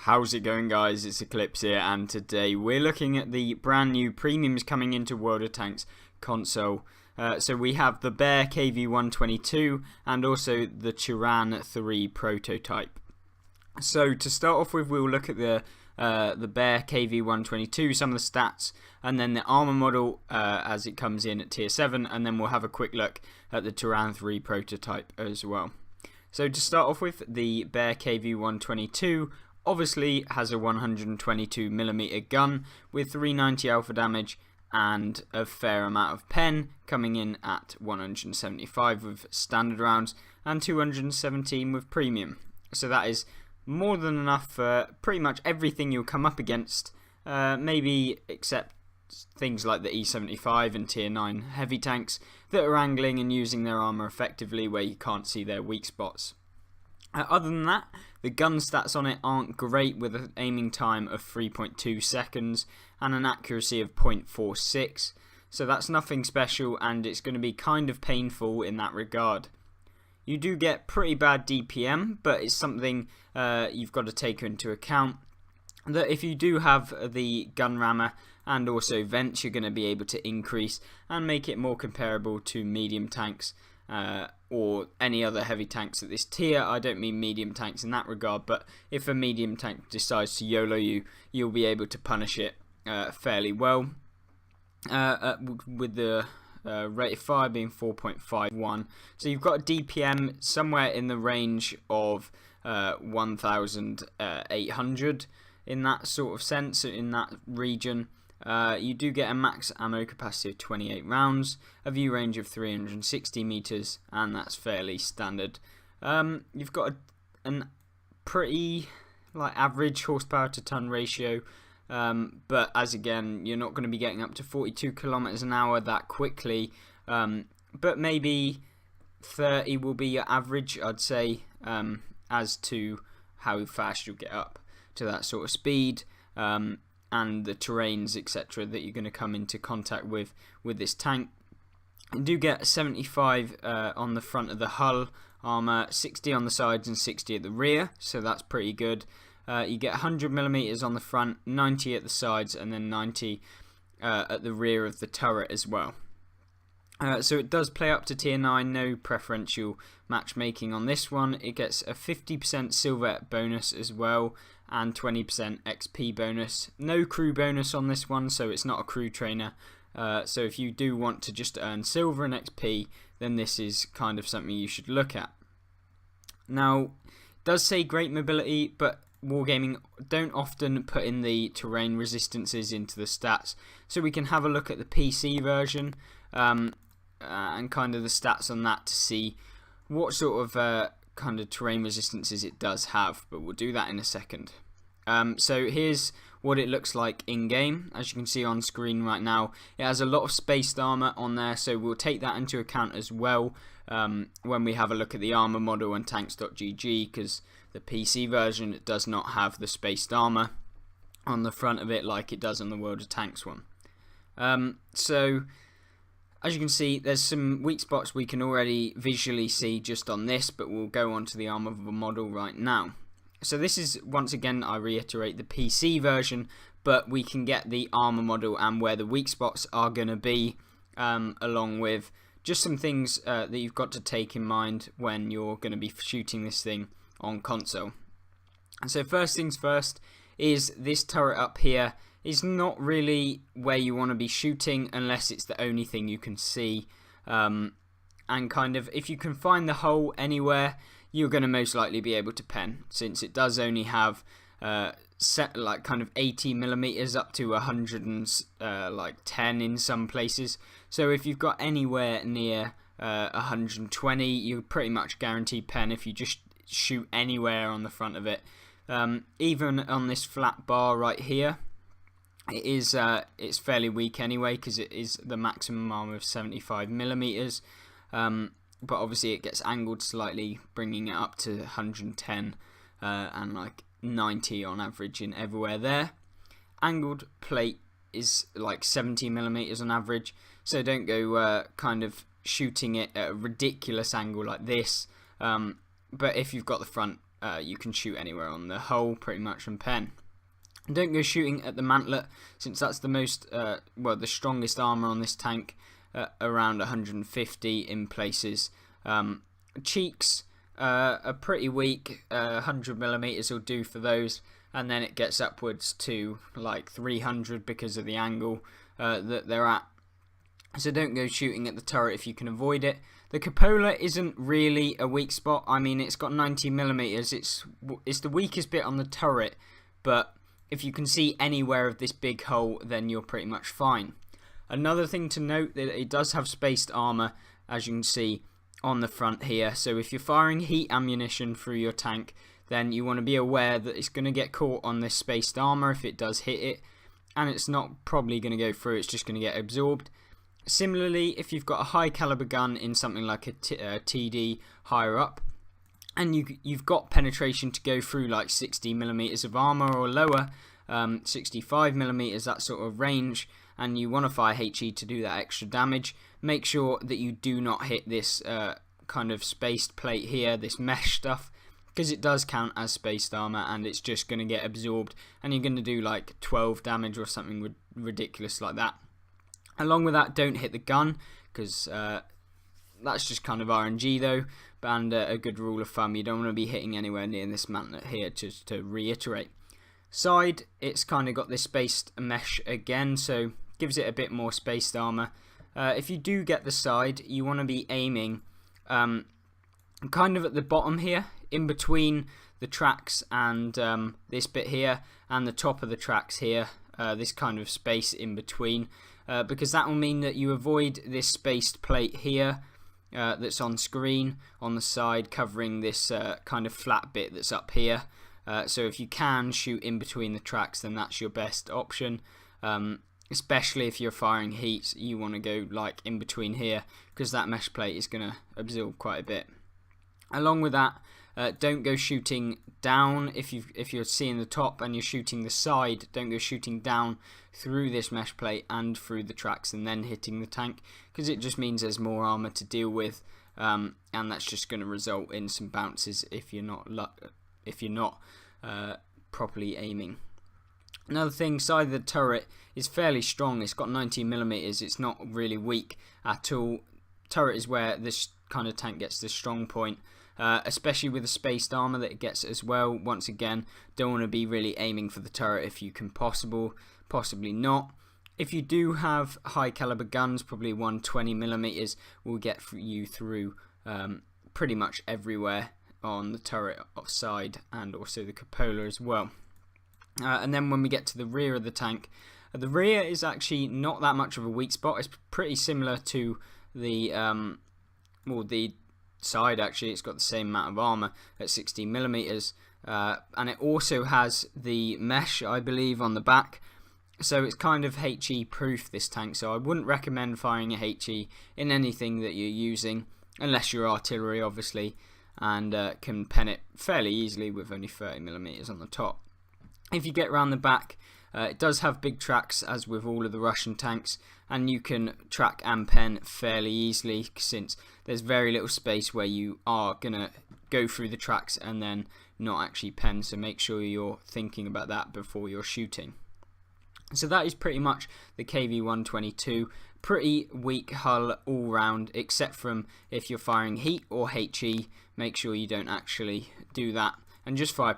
How's it going, guys? It's Eclipse here, and today we're looking at the brand new premiums coming into World of Tanks console. So we have the Bear KV-122 and also the Turan III prototype. So to start off with, we'll look at the Bear KV-122, some of the stats, and then the armor model as it comes in at tier 7, and then we'll have a quick look at the Turan III prototype as well. So to start off with, the Bear KV-122 obviously has a 122mm gun with 390 alpha damage and a fair amount of pen, coming in at 175 with standard rounds and 217 with premium. So that is more than enough for pretty much everything you'll come up against, maybe except things like the E75 and tier 9 heavy tanks that are angling and using their armor effectively where you can't see their weak spots. Other than that, the gun stats on it aren't great, with an aiming time of 3.2 seconds and an accuracy of 0.46, so that's nothing special, and it's going to be kind of painful in that regard. You do get pretty bad DPM, but it's something you've got to take into account, that if you do have the gun rammer and also vents, you're going to be able to increase and make it more comparable to medium tanks or any other heavy tanks at this tier. I don't mean medium tanks in that regard, but if a medium tank decides to YOLO you, you'll be able to punish it fairly well, with the rate of fire being 4.51. So you've got a DPM somewhere in the range of 1,800 in that sort of sense, in that region. You do get a max ammo capacity of 28 rounds, a view range of 360 meters, and that's fairly standard. You've got an pretty average horsepower to ton ratio, but as again, you're not going to be getting up to 42 kilometers an hour that quickly, but maybe 30 will be your average, I'd say, as to how fast you'll get up to that sort of speed. And the terrains, etc., that you're going to come into contact with this tank. You do get 75 on the front of the hull armor, 60 on the sides and 60 at the rear, so that's pretty good. You get 100mm on the front, 90 at the sides, and then 90 at the rear of the turret as well. So it does play up to tier 9, no preferential matchmaking on this one. It gets a 50% silver bonus as well, and 20% XP bonus. No crew bonus on this one, so it's not a crew trainer. So if you do want to just earn silver and XP, then this is kind of something you should look at. Now, it does say great mobility, but Wargaming don't often put in the terrain resistances into the stats. So we can have a look at the PC version and kind of the stats on that to see what sort of kind of terrain resistances it does have, but we'll do that in a second. So here's what it looks like in game. As you can see on screen right now, it has a lot of spaced armor on there, so we'll take that into account as well when we have a look at the armor model and tanks.gg, because the PC version does not have the spaced armor on the front of it like it does on the World of Tanks one. So as you can see, there's some weak spots we can already visually see just on this, but we'll go on to the armor model right now. So this is, once again, I reiterate, the PC version, but we can get the armor model and where the weak spots are going to be, along with just some things that you've got to take in mind when you're going to be shooting this thing on console. And so first things first is this turret up here is not really where you want to be shooting unless it's the only thing you can see, and kind of if you can find the hole anywhere, you're going to most likely be able to pen, since it does only have set like kind of 80mm up to 110 in some places. So if you've got anywhere near 120, you're pretty much guaranteed pen if you just shoot anywhere on the front of it. Even on this flat bar right here, it is it's fairly weak anyway, because it is the maximum armor of 75mm. But obviously it gets angled slightly, bringing it up to 110 and like 90 on average in everywhere there. Angled plate is like 70mm on average, so don't go kind of shooting it at a ridiculous angle like this. But if you've got the front you can shoot anywhere on the hull pretty much and pen. Don't go shooting at the mantlet, since that's the most, the strongest armour on this tank, around 150 in places. Cheeks are pretty weak, 100mm will do for those, and then it gets upwards to like 300 because of the angle that they're at. So don't go shooting at the turret if you can avoid it. The cupola isn't really a weak spot. I mean, it's got 90mm. It's the weakest bit on the turret, but if you can see anywhere of this big hole, then you're pretty much fine. Another thing to note, that it does have spaced armor, as you can see on the front here. So if you're firing heat ammunition through your tank, then you want to be aware that it's going to get caught on this spaced armor if it does hit it, and it's not probably going to go through, it's just going to get absorbed. Similarly, if you've got a high caliber gun in something like a TD higher up, and you've got penetration to go through like 60mm of armor or lower, 65mm, that sort of range, and you want to fire HE to do that extra damage, make sure that you do not hit this kind of spaced plate here, this mesh stuff, because it does count as spaced armor and it's just going to get absorbed, and you're going to do like 12 damage or something ridiculous like that. Along with that, don't hit the gun, because that's just kind of RNG though, and a good rule of thumb, you don't want to be hitting anywhere near this mantlet here, just to reiterate. Side, it's kind of got this spaced mesh again, so gives it a bit more spaced armor. If you do get the side, you want to be aiming kind of at the bottom here, in between the tracks and this bit here, and the top of the tracks here, this kind of space in between, because that will mean that you avoid this spaced plate here that's on screen on the side, covering this kind of flat bit that's up here. So if you can shoot in between the tracks, then that's your best option. Especially if you're firing heat, you want to go like in between here, because that mesh plate is going to absorb quite a bit. Along with that, don't go shooting down. If you're seeing the top and you're shooting the side, don't go shooting down through this mesh plate and through the tracks and then hitting the tank, because it just means there's more armor to deal with, and that's just going to result in some bounces if you're not properly aiming. Another thing, side of the turret is fairly strong. It's got 90mm. It's not really weak at all. Turret is where this kind of tank gets the strong point, especially with the spaced armor that it gets as well. Once again, don't want to be really aiming for the turret if you can possibly not. If you do have high caliber guns, probably 120mm will get you through pretty much everywhere on the turret side, and also the cupola as well. And then when we get to the rear of the tank, the rear is actually not that much of a weak spot. It's pretty similar to the the side. Actually, it's got the same amount of armor at 60mm, and it also has the mesh, I believe, on the back. So it's kind of HE proof, this tank. So I wouldn't recommend firing a HE in anything that you're using, unless you're artillery, obviously, and can pen it fairly easily with only 30mm on the top. If you get around the back, it does have big tracks, as with all of the Russian tanks, and you can track and pen fairly easily, since there's very little space where you are going to go through the tracks and then not actually pen, so make sure you're thinking about that before you're shooting. So that is pretty much the KV-122. Pretty weak hull all round, except from if you're firing heat or HE, make sure you don't actually do that, and just fire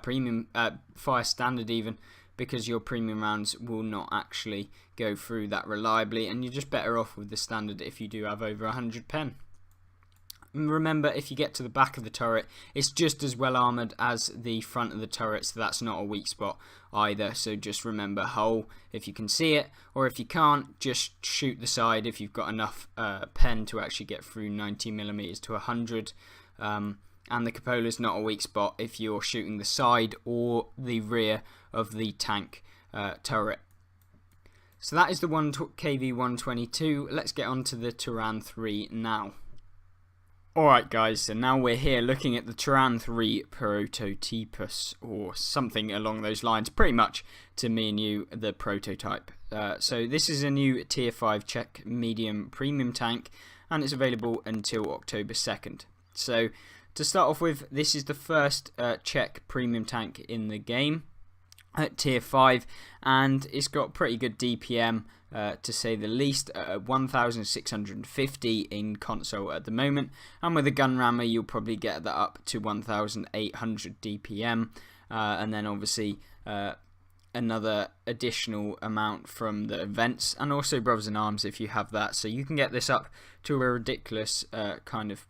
fire standard even, because your premium rounds will not actually go through that reliably, and you're just better off with the standard if you do have over 100 pen. Remember, if you get to the back of the turret, it's just as well armoured as the front of the turret, so that's not a weak spot either. So just remember hull if you can see it, or if you can't, just shoot the side if you've got enough pen to actually get through 90mm to 100. And the cupola is not a weak spot if you're shooting the side or the rear of the tank turret. So that is the KV-122. Let's get on to the Turan III now. Alright guys, so now we're here looking at the Turan III prototypus, or something along those lines, pretty much to me and you, the prototype. So this is a new tier 5 Czech medium premium tank, and it's available until October 2nd. So To start off with, this is the first Czech premium tank in the game at tier 5, and it's got pretty good DPM to say the least, 1650 in console at the moment, and with a gun rammer you'll probably get that up to 1800 DPM, and then obviously another additional amount from the events, and also Brothers in Arms if you have that, so you can get this up to a ridiculous kind of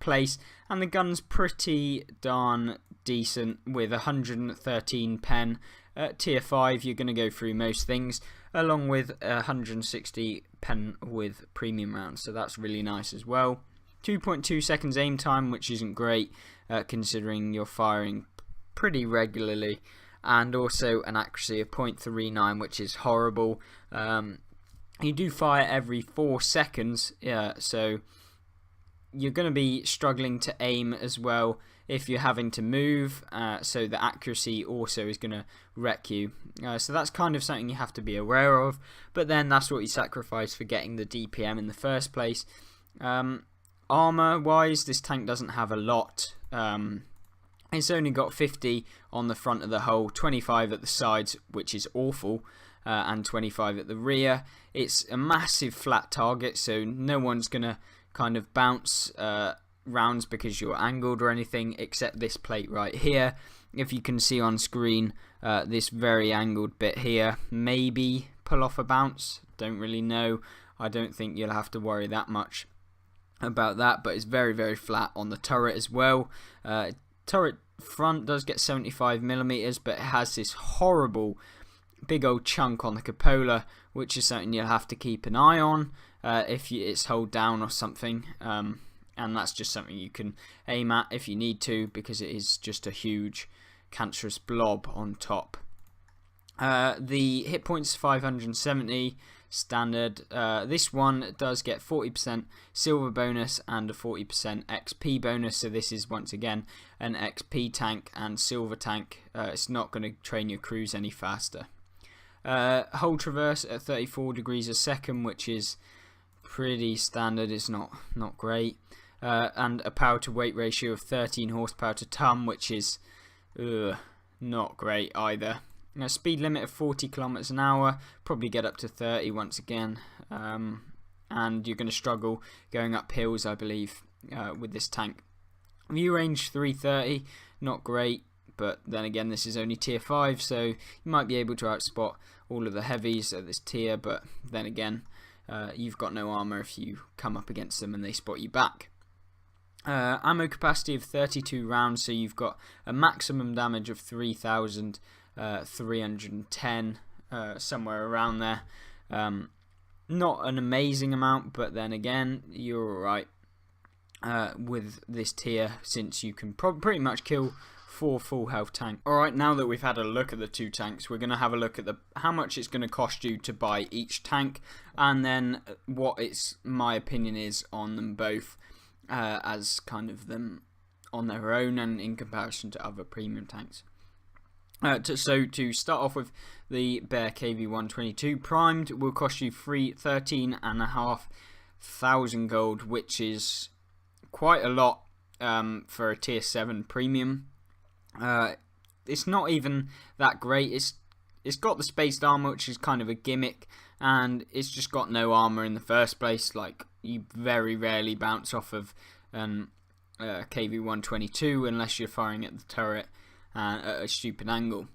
place. And the gun's pretty darn decent with 113 pen. At tier 5 you're going to go through most things, along with 160 pen with premium rounds, so that's really nice as well. 2.2 seconds aim time, which isn't great considering you're firing pretty regularly, and also an accuracy of 0.39, which is horrible. You do fire every 4 seconds, so you're going to be struggling to aim as well if you're having to move, so the accuracy also is going to wreck you. So that's kind of something you have to be aware of, but then that's what you sacrifice for getting the DPM in the first place. Armour wise, this tank doesn't have a lot. It's only got 50 on the front of the hull, 25 at the sides, which is awful, and 25 at the rear. It's a massive flat target, so no one's going to kind of bounce rounds because you're angled or anything, except this plate right here. If you can see on screen, this very angled bit here, maybe pull off a bounce, don't really know. I don't think you'll have to worry that much about that, but it's very, very flat on the turret as well. Turret front does get 75mm, but it has this horrible big old chunk on the cupola, which is something you'll have to keep an eye on if it's hold down or something, and that's just something you can aim at if you need to, because it is just a huge cancerous blob on top. The hit points 570 standard. This one does get 40% silver bonus and a 40% XP bonus, so this is once again an XP tank and silver tank. It's not going to train your crews any faster. Hull traverse at 34 degrees a second, which is pretty standard. It's not great. And a power to weight ratio of 13 horsepower to ton, which is not great either. A speed limit of 40 kilometers an hour, probably get up to 30 once again, and you're going to struggle going up hills, I believe, with this tank. View range 330, not great, but then again this is only tier 5, so you might be able to outspot all of the heavies at this tier, but then again you've got no armor if you come up against them and they spot you back. Ammo capacity of 32 rounds, so you've got a maximum damage of 3,310, somewhere around there. Not an amazing amount, but then again you're alright with this tier, since you can pretty much kill 4 full health tanks. Alright, now that we've had a look at the two tanks, we're going to have a look at how much it's going to cost you to buy each tank, and then what my opinion is on them both, as kind of them on their own and in comparison to other premium tanks. So to start off with, the Bear KV-122 primed will cost you 13,500 gold, which is quite a lot for a tier 7 premium. It's not even that great. It's got the spaced armor, which is kind of a gimmick, and it's just got no armor in the first place. Like, you very rarely bounce off of KV-122 unless you're firing at the turret at a stupid angle.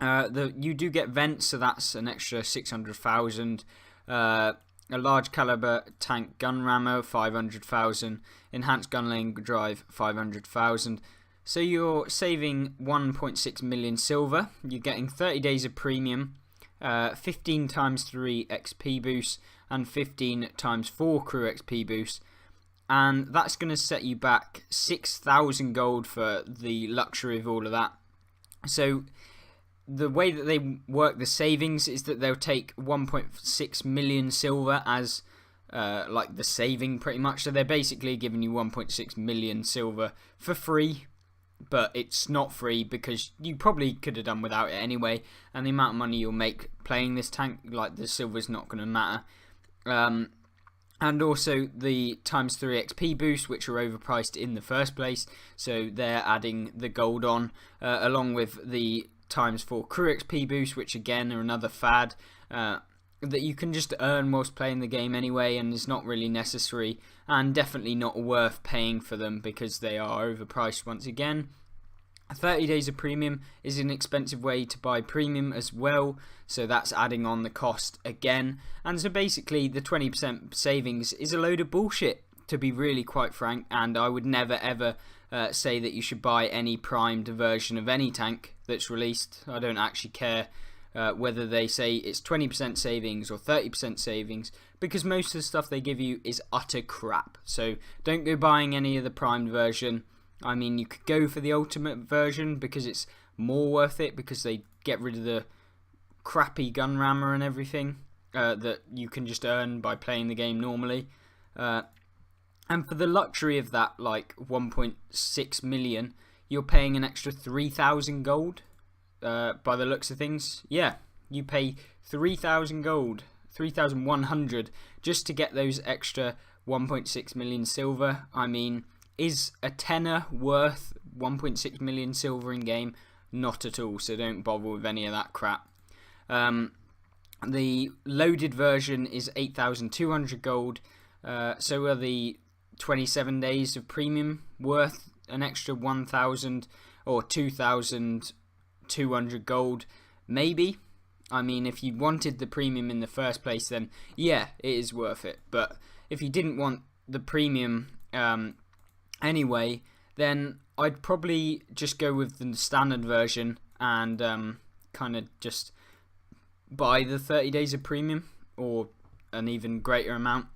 You do get vents, so that's an extra 600,000. A large caliber tank gun rammer 500,000. Enhanced gun lane drive 500,000. So you're saving 1.6 million silver. You're getting 30 days of premium, 15 times 3 XP boosts, and 15 times 4 crew XP boosts. And that's going to set you back 6,000 gold for the luxury of all of that. So the way that they work the savings is that they'll take 1.6 million silver as like the saving, pretty much. So they're basically giving you 1.6 million silver for free, but it's not free because you probably could have done without it anyway, and the amount of money you'll make playing this tank, like, the silver's not going to matter. And also the ×3 XP boost, which are overpriced in the first place, so they're adding the gold on, along with the ×4 crew XP boost, which again are another fad that you can just earn whilst playing the game anyway, and is not really necessary, and definitely not worth paying for them because they are overpriced once again. 30 days of premium is an expensive way to buy premium as well, so that's adding on the cost again. And so basically the 20% savings is a load of bullshit, to be really quite frank, and I would never ever say that you should buy any primed version of any tank that's released. I don't actually care whether they say it's 20% savings or 30% savings, because most of the stuff they give you is utter crap. So don't go buying any of the primed version. I mean, you could go for the ultimate version because it's more worth it, because they get rid of the crappy gun rammer and everything that you can just earn by playing the game normally. And for the luxury of that, like 1.6 million, you're paying an extra 3,000 gold by the looks of things. Yeah, you pay 3,000 gold, 3,100 just to get those extra 1.6 million silver. I mean, is a tenner worth 1.6 million silver in game? Not at all, so don't bother with any of that crap. The loaded version is 8,200 gold, so are the 27 days of premium worth an extra 1,000 or 2,200 gold? Maybe. I mean, if you wanted the premium in the first place, then yeah, it is worth it. But if you didn't want the premium anyway, then I'd probably just go with the standard version and kind of just buy the 30 days of premium, or an even greater amount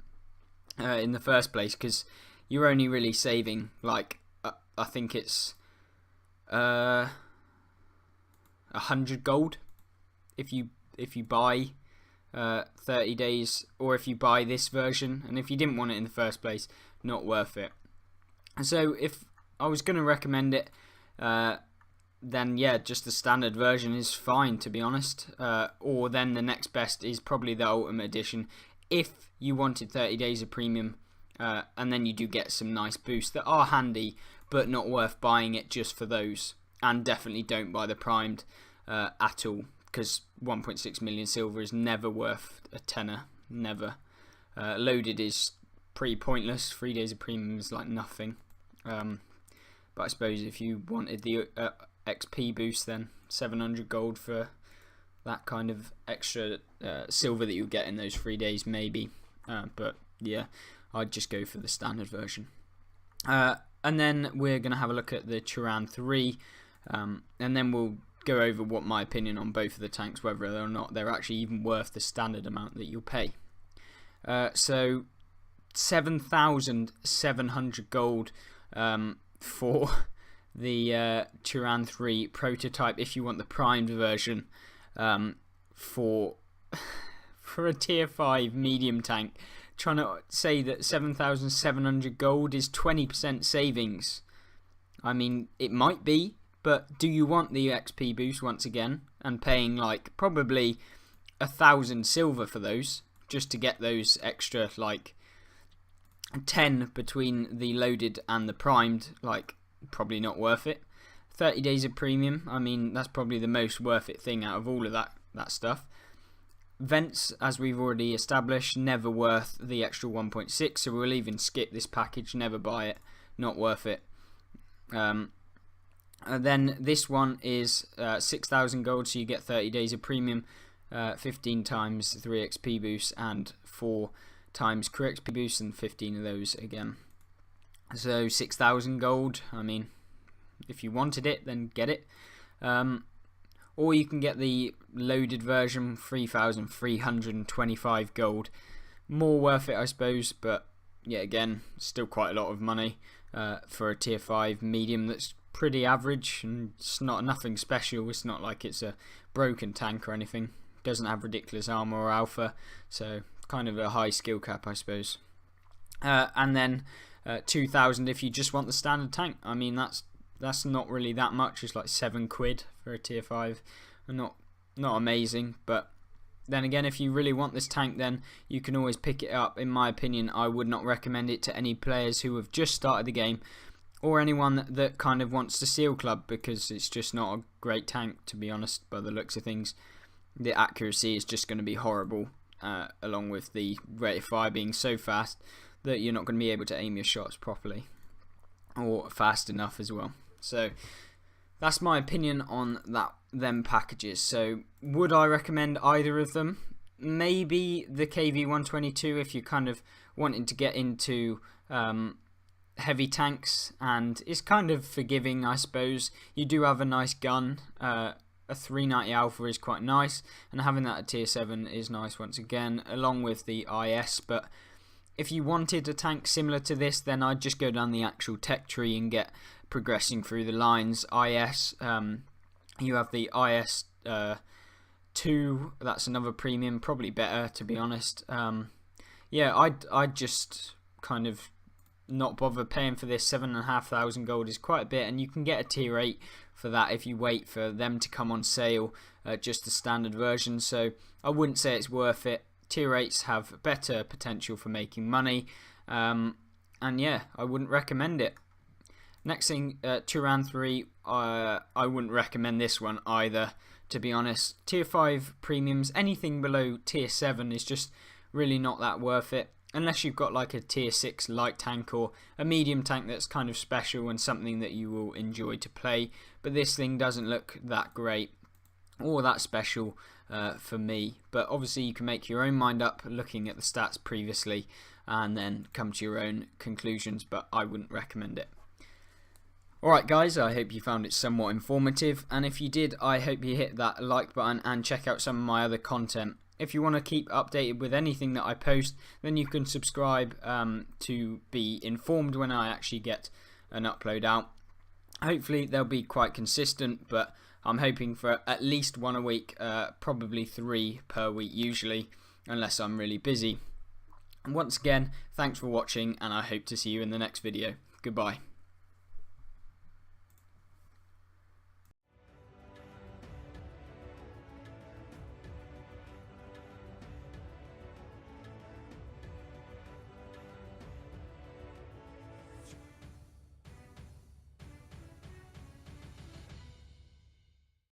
in the first place, because you're only really saving like I think it's 100 gold if you buy 30 days, or if you buy this version. And if you didn't want it in the first place, not worth it. So if I was going to recommend it, then yeah, just the standard version is fine, to be honest. Or then the next best is probably the Ultimate Edition, if you wanted 30 days of premium, and then you do get some nice boosts that are handy, but not worth buying it just for those. And definitely don't buy the primed at all, because 1.6 million silver is never worth a tenner, never. Loaded is pretty pointless. 3 days of premium is like nothing. But I suppose if you wanted the XP boost, then 700 gold for that kind of extra silver that you get in those 3 days, maybe. But yeah, I'd just go for the standard version. And then we're going to have a look at the Turan III, and then we'll go over what my opinion on both of the tanks, whether or not they're actually even worth the standard amount that you'll pay. So 7,700 gold for the Turan III prototype if you want the primed version, for a tier 5 medium tank. Trying to say that 7,700 gold is 20% savings. I mean, it might be, but do you want the XP boost once again, and paying like probably 1,000 silver for those just to get those extra like 10 between the loaded and the primed? Like, probably not worth it. 30 days of premium, I mean, that's probably the most worth it thing out of all of that stuff. Vents, as we've already established, never worth the extra 1.6, so we'll even skip this package, never buy it, not worth it. Then this one is 6,000 gold, so you get 30 days of premium, 15 times 3 XP boosts, and 4 times crew XP boosts, and 15 of those again. So 6,000 gold. I mean, if you wanted it, then get it. Or you can get the loaded version, 3,325 gold. More worth it, I suppose, but yeah, again, still quite a lot of money for a tier 5 medium that's pretty average, and it's nothing special. It's not like it's a broken tank or anything. It doesn't have ridiculous armor or alpha, so kind of a high skill cap, I suppose. And then 2,000 if you just want the standard tank. I mean, that's not really that much. It's like £7 for a tier 5. Not amazing, but Then again, if you really want this tank, then you can always pick it up. In my opinion, I would not recommend it to any players who have just started the game, or anyone that kind of wants to seal club, because it's just not a great tank, to be honest, by the looks of things. The accuracy is just going to be horrible, along with the rate of fire being so fast that you're not going to be able to aim your shots properly, or fast enough as well. So that's my opinion on them packages. So would I recommend either of them? Maybe the KV-122 if you're kind of wanting to get into heavy tanks, and it's kind of forgiving, I suppose. You do have a nice gun. A 390 Alpha is quite nice, and having that at tier 7 is nice once again, along with the IS. But if you wanted a tank similar to this, then I'd just go down the actual tech tree and get progressing through the lines. IS, you have the IS 2, that's another premium, probably better, to be honest. Yeah, I'd just kind of not bother paying for this. 7,500 gold is quite a bit, and you can get a tier 8 for that if you wait for them to come on sale, just the standard version. So I wouldn't say it's worth it. Tier 8s have better potential for making money, and yeah, I wouldn't recommend it. Next thing, Turan III, I wouldn't recommend this one either, to be honest. Tier 5 premiums, anything below tier 7 is just really not that worth it, unless you've got like a tier 6 light tank or a medium tank that's kind of special and something that you will enjoy to play. But this thing doesn't look that great or that special for me. But obviously you can make your own mind up looking at the stats previously and then come to your own conclusions, but I wouldn't recommend it. Alright guys, I hope you found it somewhat informative, and if you did, I hope you hit that like button and check out some of my other content. If you want to keep updated with anything that I post, then you can subscribe to be informed when I actually get an upload out. Hopefully they'll be quite consistent, but I'm hoping for at least one a week, probably 3 per week usually, unless I'm really busy. And once again, thanks for watching, and I hope to see you in the next video. Goodbye.